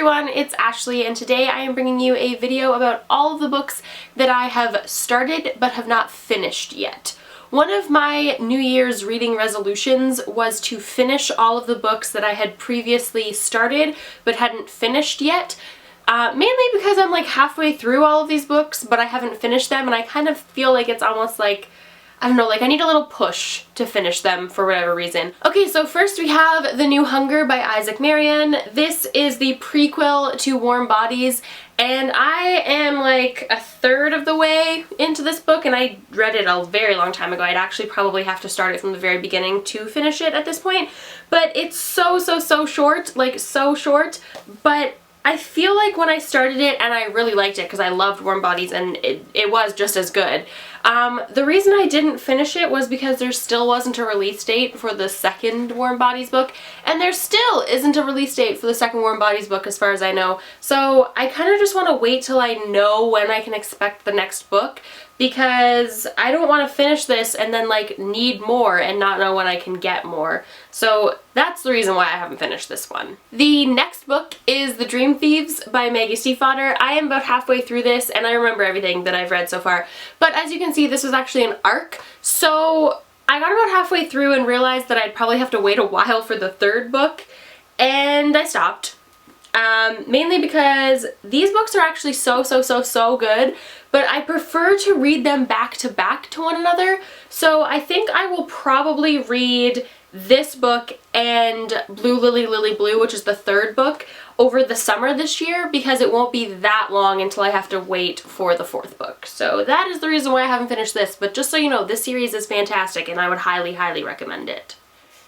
everyone, it's Ashley, and today I am bringing you a video about all of the books that I have started but have not finished yet. One of my New Year's reading resolutions was to finish all of the books that I had previously started but hadn't finished yet. Mainly because I'm like halfway through all of these books, but I haven't finished them, and I kind of feel like it's almost like, I don't know, like I need a little push to finish them for whatever reason. Okay, so first we have The New Hunger by Isaac Marion. This is the prequel to Warm Bodies, and I am like a third of the way into this book, and I read it a very long time ago. I'd actually probably have to start it from the very beginning to finish it at this point, but it's so short, like so short, but I feel like when I started it, and I really liked it because I loved Warm Bodies and it was just as good. The reason I didn't finish it was because there still wasn't a release date for the second Warm Bodies book, and there still isn't a release date for the second Warm Bodies book as far as I know. So I kind of just want to wait till I know when I can expect the next book, because I don't want to finish this and then like need more and not know when I can get more. So that's the reason why I haven't finished this one. The next book is The Dream Thieves by Maggie Stiefvater. I am about halfway through this and I remember everything that I've read so far. But as you can see, this was actually an arc. So I got about halfway through and realized that I'd probably have to wait a while for the third book, and I stopped. Mainly because these books are actually so good, but I prefer to read them back to one another. So I think I will probably read this book and Blue Lily Lily Blue, which is the third book, over the summer this year, because it won't be that long until I have to wait for the fourth book. So that is the reason why I haven't finished this, but just so you know, this series is fantastic and I would highly recommend it.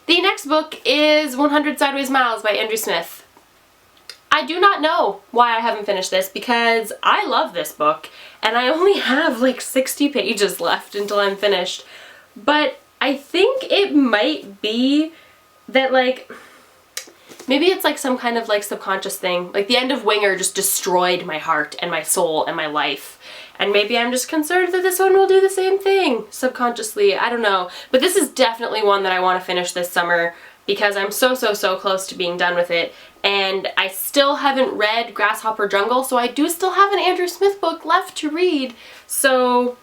The next book is 100 Sideways Miles by Andrew Smith. I do not know why I haven't finished this, because I love this book and I only have like 60 pages left until I'm finished. But I think it might be that like, maybe it's like some kind of like subconscious thing. Like the end of Winger just destroyed my heart and my soul and my life. And maybe I'm just concerned that this one will do the same thing subconsciously. I don't know. But this is definitely one that I want to finish this summer, because I'm so close to being done with it, and I still haven't read Grasshopper Jungle, so I do still have an Andrew Smith book left to read, so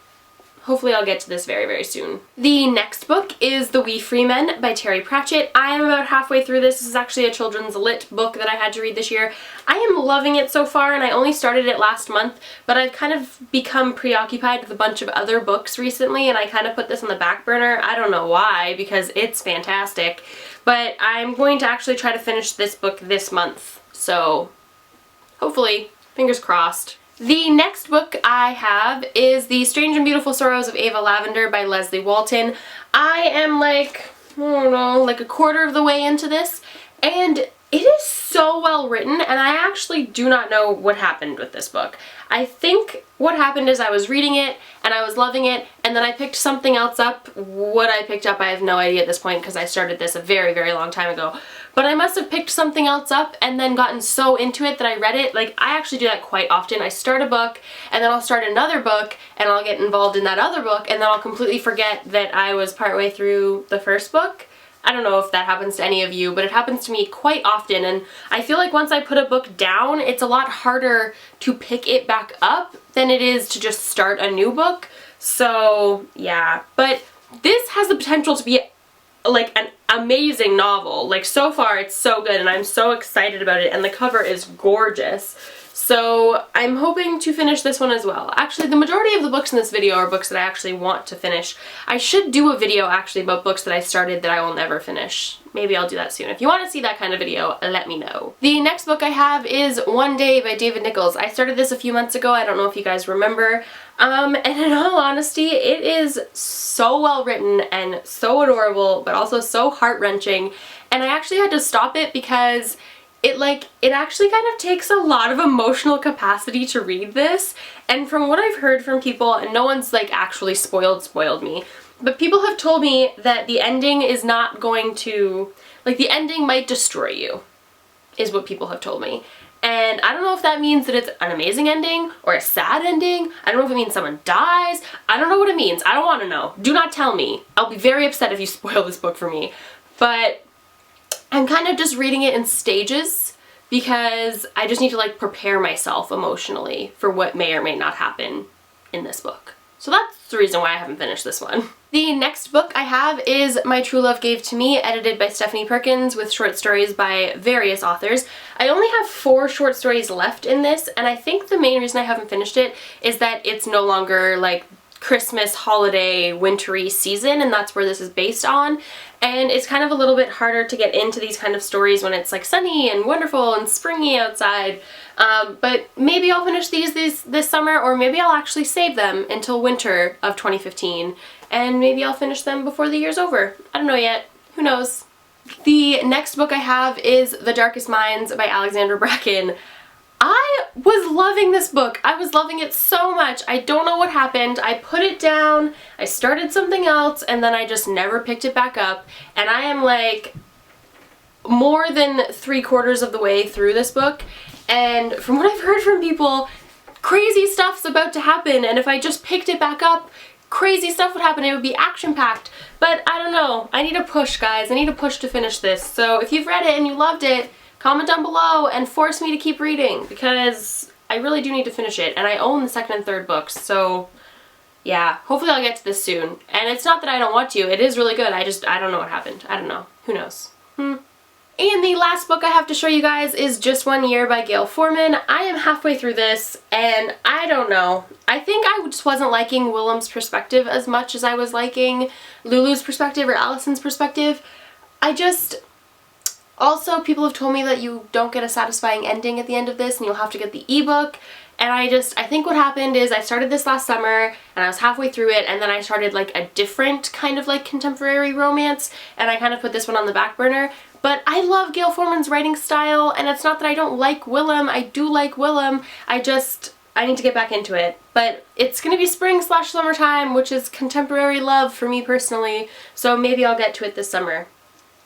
hopefully I'll get to this very soon. The next book is The Wee Free Men by Terry Pratchett. I am about halfway through this. This is actually a children's lit book that I had to read this year. I am loving it so far, and I only started it last month, but I've kind of become preoccupied with a bunch of other books recently, and I kind of put this on the back burner. I don't know why, because it's fantastic. But I'm going to actually try to finish this book this month, so hopefully, fingers crossed. The next book I have is The Strange and Beautiful Sorrows of Ava Lavender by Leslie Walton. I am like, I don't know, like a quarter of the way into this, and it is so well written, and I actually do not know what happened with this book. I think what happened is I was reading it and I was loving it, and then I picked something else up. What I picked up I have no idea at this point, because I started this a very long time ago. But I must have picked something else up and then gotten so into it that I read it. Like, I actually do that quite often. I start a book and then I'll start another book and I'll get involved in that other book, and then I'll completely forget that I was partway through the first book. I don't know if that happens to any of you, but it happens to me quite often, and I feel like once I put a book down, it's a lot harder to pick it back up than it is to just start a new book. So yeah, but this has the potential to be like an amazing novel. Like, so far it's so good and I'm so excited about it, and the cover is gorgeous. So I'm hoping to finish this one as well. Actually, the majority of the books in this video are books that I actually want to finish. I should do a video actually about books that I started that I will never finish. Maybe I'll do that soon. If you want to see that kind of video, let me know. The next book I have is One Day by David Nichols. I started this a few months ago. I don't know if you guys remember. And in all honesty, it is so well written and so adorable, but also so heart-wrenching. And I actually had to stop it because it actually kind of takes a lot of emotional capacity to read this, and from what I've heard from people, and no one's like actually spoiled me, but people have told me that the ending is not going to, like, the ending might destroy you, is what people have told me. And I don't know if that means that it's an amazing ending or a sad ending. I don't know if it means someone dies. I don't know what it means. I don't want to know. Do not tell me. I'll be very upset if you spoil this book for me. But I'm kind of just reading it in stages because I just need to like prepare myself emotionally for what may or may not happen in this book. So that's the reason why I haven't finished this one. The next book I have is My True Love Gave to Me, edited by Stephanie Perkins with short stories by various authors. I only have 4 short stories left in this, and I think the main reason I haven't finished it is that it's no longer like Christmas, holiday, wintry season, and that's where this is based on. And it's kind of a little bit harder to get into these kind of stories when it's like sunny and wonderful and springy outside. But maybe I'll finish these this summer, or maybe I'll actually save them until winter of 2015, and maybe I'll finish them before the year's over. I don't know yet. Who knows? The next book I have is The Darkest Minds by Alexandra Bracken. I was loving this book. I was loving it so much. I don't know what happened. I put it down, I started something else, and then I just never picked it back up. And I am like more than 3/4 of the way through this book. And from what I've heard from people, crazy stuff's about to happen. And if I just picked it back up, crazy stuff would happen. It would be action-packed. But I don't know. I need a push, guys. I need a push to finish this. So if you've read it and you loved it, comment down below and force me to keep reading, because I really do need to finish it, and I own the second and third books, so yeah, hopefully I'll get to this soon. And it's not that I don't want to, it is really good, I don't know what happened. I don't know. Who knows? And the last book I have to show you guys is Just One Year by Gail Forman. I am halfway through this, and I don't know. I think I just wasn't liking Willem's perspective as much as I was liking Lulu's perspective or Allison's perspective. Also, people have told me that you don't get a satisfying ending at the end of this and you'll have to get the ebook. And I think what happened is I started this last summer and I was halfway through it, and then I started like a different kind of like contemporary romance, and I kind of put this one on the back burner. But I love Gail Forman's writing style, and it's not that I don't like Willem. I do like Willem. I need to get back into it. But it's gonna be spring/summertime, which is contemporary love for me personally, so maybe I'll get to it this summer.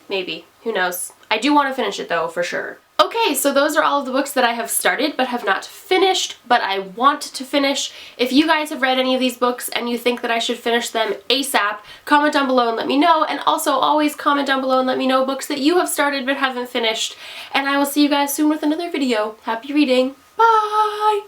Maybe. Who knows? I do want to finish it though, for sure. Okay, so those are all of the books that I have started but have not finished, but I want to finish. If you guys have read any of these books and you think that I should finish them ASAP, comment down below and let me know, and also always comment down below and let me know books that you have started but haven't finished. And I will see you guys soon with another video. Happy reading. Bye!